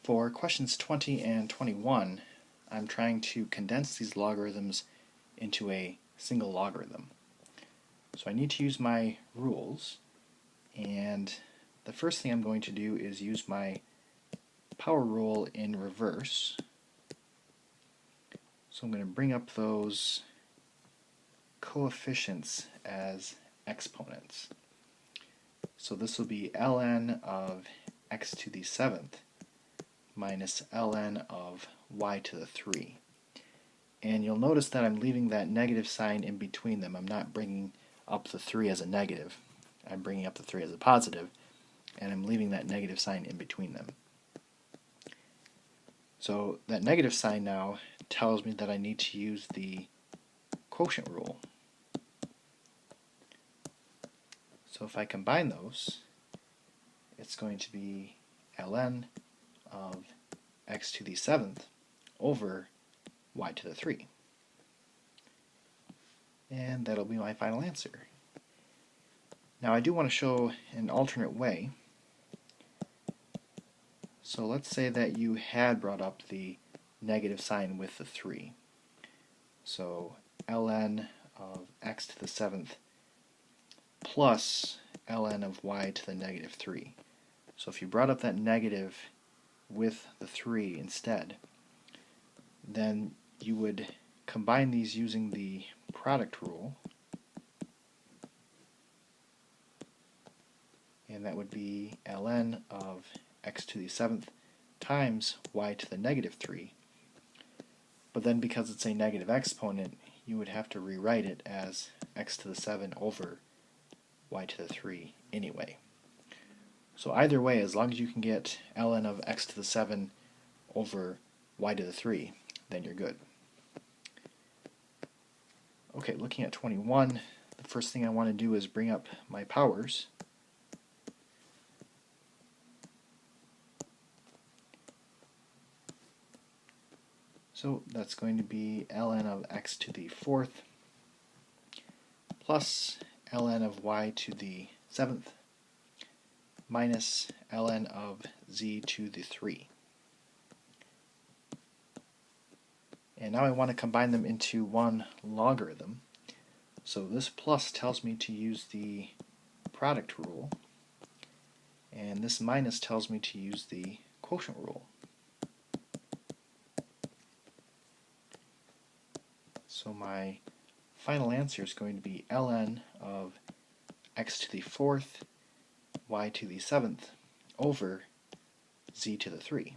For questions 20 and 21, I'm trying to condense these logarithms into a single logarithm. So I need to use my rules, and the first thing I'm going to do is use my power rule in reverse. So I'm going to bring up those coefficients as exponents. So this will be ln of x to the 7th minus ln of y to the 3. And you'll notice that I'm leaving that negative sign in between them. I'm not bringing up the 3 as a negative. I'm bringing up the 3 as a positive, and I'm leaving that negative sign in between them. So that negative sign now tells me that I need to use the quotient rule. So if I combine those, it's going to be ln of x to the 7th over y to the 3. And that'll be my final answer. Now I do want to show an alternate way. So let's say that you had brought up the negative sign with the 3. So ln of x to the 7th plus ln of y to the negative 3. So if you brought up that negative with the 3 instead, then you would combine these using the product rule, and that would be ln of x to the 7th times y to the negative 3. But then because it's a negative exponent, you would have to rewrite it as x to the 7 over y to the 3 anyway. So either way, as long as you can get ln of x to the 7 over y to the 3, then you're good. Okay, looking at 21, the first thing I want to do is bring up my powers. So that's going to be ln of x to the 4th plus ln of y to the 7th minus ln of z to the 3. And now I want to combine them into one logarithm. So this plus tells me to use the product rule, and this minus tells me to use the quotient rule. So my final answer is going to be ln of x to the 4th, y to the 7th over z to the 3.